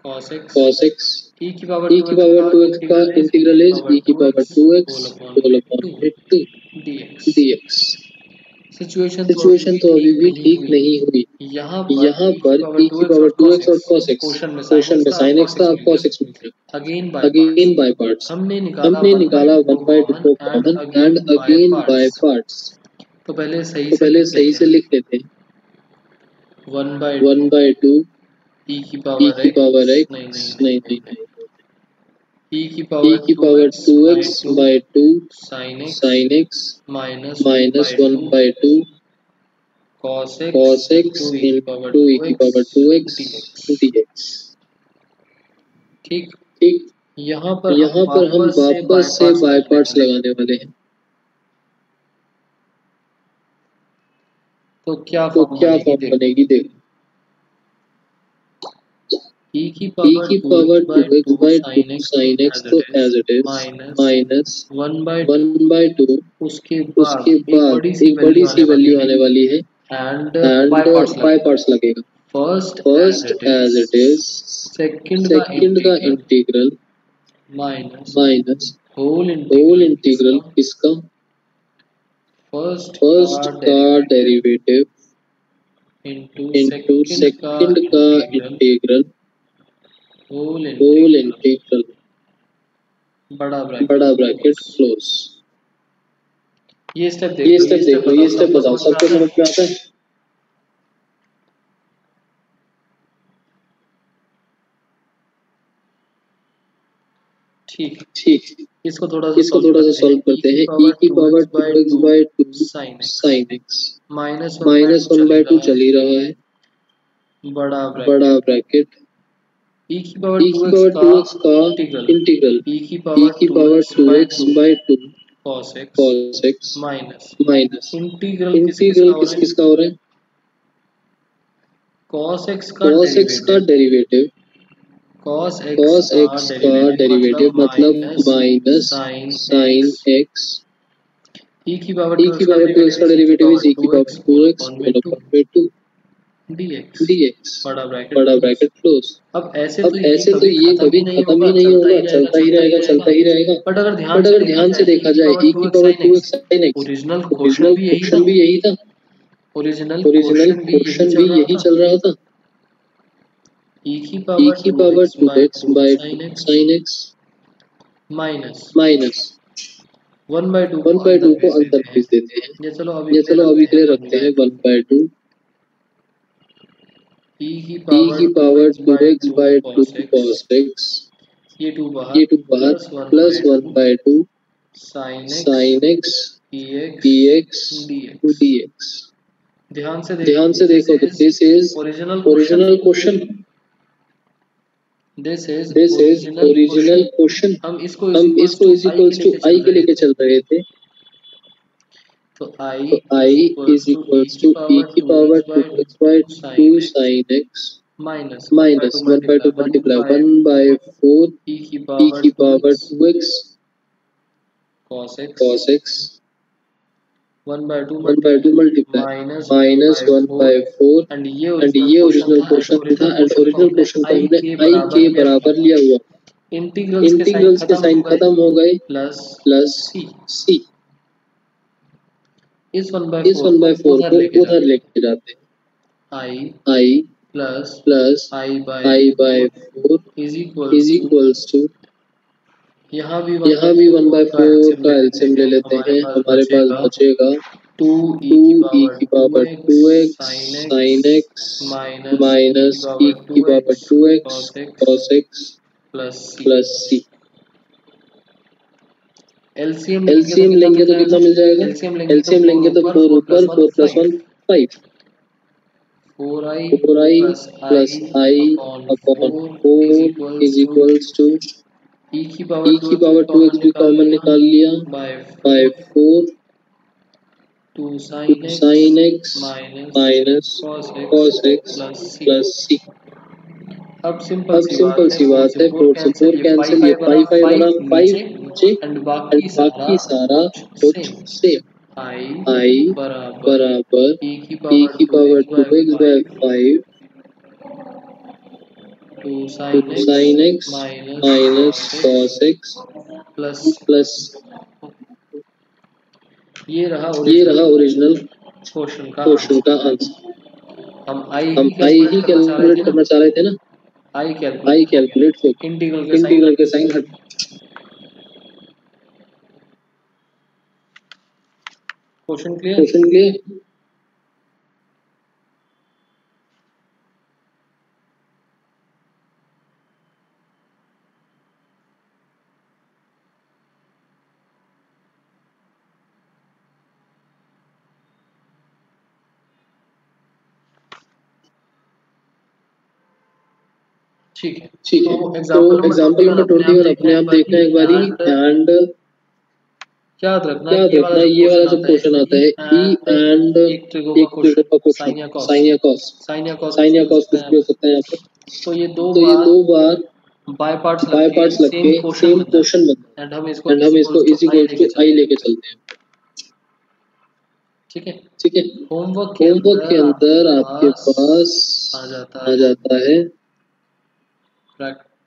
cos x e की पावर 2x का इंटीग्रल इज e की power 2x whole upon 2 dx। Situation तो अभी भी ठीक नहीं हुई। यहाँ पर e की पावर 2x और cos x, क्वेश्चन में sin x था, अब cos x मिल गया। अगेन बाय पार्ट्स, हमने निकाला 1/2 को common and again by parts. तो पहले सही से लिख लेते हैं। 1/2 e की पावर x नहीं e की power 2x/2 sin x minus 1/2 cos x into e की पावर 2x dx। ठीक, यहाँ पर हम वापस से बाय पार्ट्स लगाने वाले हैं। तो क्या फॉर्म बनेगी देखो। e की पावर 2x/2 sin x तो एज इट इज माइनस 1/2 उसके बाद एक बड़ी सी वैल्यू आने वाली है एंड बाय पार्ट्स लगेगा। First as it is, second का इंटीग्रल माइनस होल इंटीग्रल इसका फर्स्ट का डेरिवेटिव इनटू सेकंड का इंटीग्रल होल इंटीग्रल बड़ा ब्रैकेट क्लोज। ये स्टेप देखो, ये स्टेप बताओ सबको समझ में आता है? ठीक, इसको थोड़ा सा सॉल्व करते हैं। e की power 2x/2 sin x minus 1/2 चल ही रहा है, बड़ा ब्रैकेट e की पावर 2x का इंटीग्रल e की power 2x by 2 cos x minus integral किस किसका हो रहा है? cos x का डेरिवेटिव cos x का डेरिवेटिव मतलब माइनस साइन x e की पावर 2x का डेरिवेटिव इज e की power 2x whole upon 2 dx बड़ा ब्रैकेट क्लोज। अब ऐसे तो ये कभी खत्म ही नहीं होगा, चलता ही रहेगा। बट अगर ध्यान से देखा जाए e की power 2x sin x original question भी यही था, ओरिजिनल क्वेश्चन भी यही चल रहा था। e की power 2x by 2 sin x minus 1/2 को अंतर भेज देते हैं। ये चलो अभी के लिए रखते हैं 1/2 e की power 2x by 2 cos x ये 2 बाहर plus 1/2 sin x dx dx। ध्यान से देखो तो this is original question, this is original question. हम इसको इज इक्वल्स टू आई के लेके चल रहे थे, तो I is equals to e की power 2x by 2 sin x minus 1/2 multiply 1/4 e की power 2x cos x 1/2 multiply minus 1/4 and ये ओरिजिनल क्वेश्चन था, एंड ओरिजिनल क्वेश्चन को हमने i के बराबर लिया हुआ। इंटीग्रल्स के साइन खत्म हो गए, प्लस c इस 1/4 को उधर लेके जाते हैं। I plus I by 4 is equals to, यहाँ भी 1/4 का एलसीएम ले लेते हैं, हमारे पास बचेगा 2e की power 2x sin x minus e की power 2x cos x plus c। LCM लेंगे तो कितना मिल जाएगा? एलसीएम लेंगे तो 4 ऊपर 4 plus 1 5 4i plus i upon 4 is equals to e की पावर 2x भी कॉमन निकाल लिया by 4 2 sin x minus cos x plus c। अब सिंपल सी बात है, 4 से 4 कैंसिल, ये 5 बना 5 नीचे एंड बाकी सारा कुछ सेम। I बराबर e की power 2x by 5 2 sin x minus cos x plus ये रहा ओरिजिनल क्वेश्चन का आंसर। हम I ही कैलकुलेट करना चाह रहे थे ना, I कैलकुलेट हो इंटीग्रल के साइन हट। Question clear? ठीक है, तो एग्जांपल नंबर 21 अपने आप देखना एक बारी, एंड याद रखना ये वाला जब क्वेश्चन आता है ई एंड एक ट्रिगो का क्वेश्चन साइन या कॉस कुछ भी हो सकता है यहाँ पर। तो ये दो बार बाय पार्ट्स लग के सेम क्वेश्चन बनता है, एंड हम इसको इज इक्वल्स टू आई लेके चलते हैं। ठीक है, होमवर्क के अंदर आपके पास आ जाता है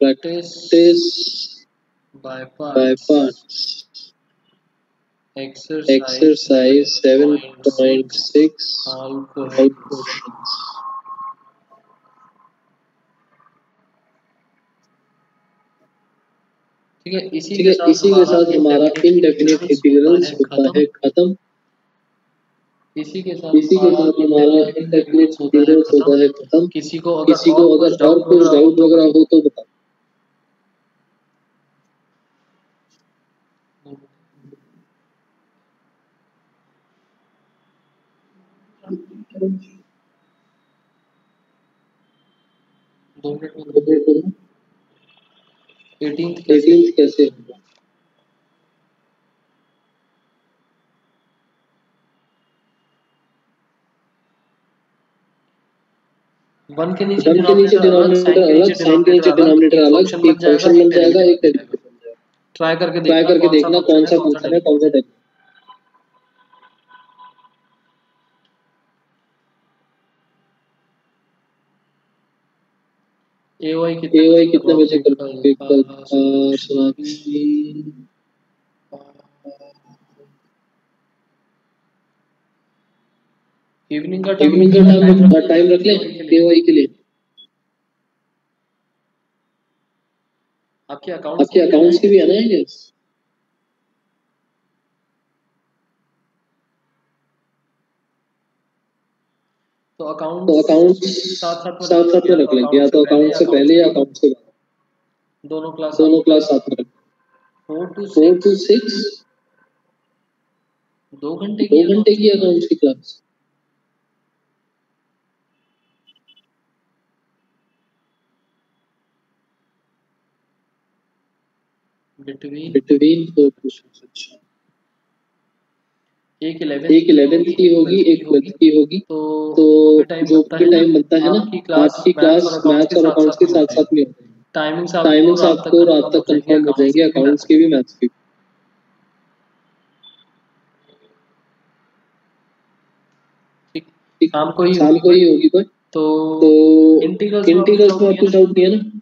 practice by parts exercise 7.6 all questions. ठीक है, इसी के साथ हमारा इनडेफिनिट इंटीग्रल्स होता है खत्म। इसी के साथ हमारा इनडेफिनिट इंटीग्रल्स होता है खत्म। किसी को अगर और कुछ डाउट वगैरह हो तो बताओ। दो मिनट 18th कैसे होगा? 1 के नीचे डिनोमिनेटर अलग, साइन के नीचे डिनोमिनेटर अलग, एक फंक्शन बन जाएगा, एक डेरिवेटिव बन जाएगा। ट्राई करके देखना कौन सा फंक्शन है, कौन सा डेरिवेटिव। AY कितने बजे कर पाएंगे कल? इवनिंग का टाइम रख लें AY के लिए। आपके अकाउंट्स की भी है ना ये? तो अकाउंट साथ में रख लेंगे, या तो अकाउंट से पहले या अकाउंट से बाद। दोनों क्लास साथ में रखें। 4 to 6 2 घंटे की अकाउंट्स की क्लास। Between 4 to 6। अच्छा, एक 11th की होगी, एक 12th की होगी। तो जो भी टाइम बनता है ना, आपकी क्लास मैथ्स और अकाउंट्स के साथ साथ में होते हैं। टाइमिंग्स आपको रात तक कंफर्म हो जाएंगे, अकाउंट्स की भी मैथ्स की। शाम को ही होगी कोई। तो इंटीग्रल्स में कुछ डाउट नहीं है ना?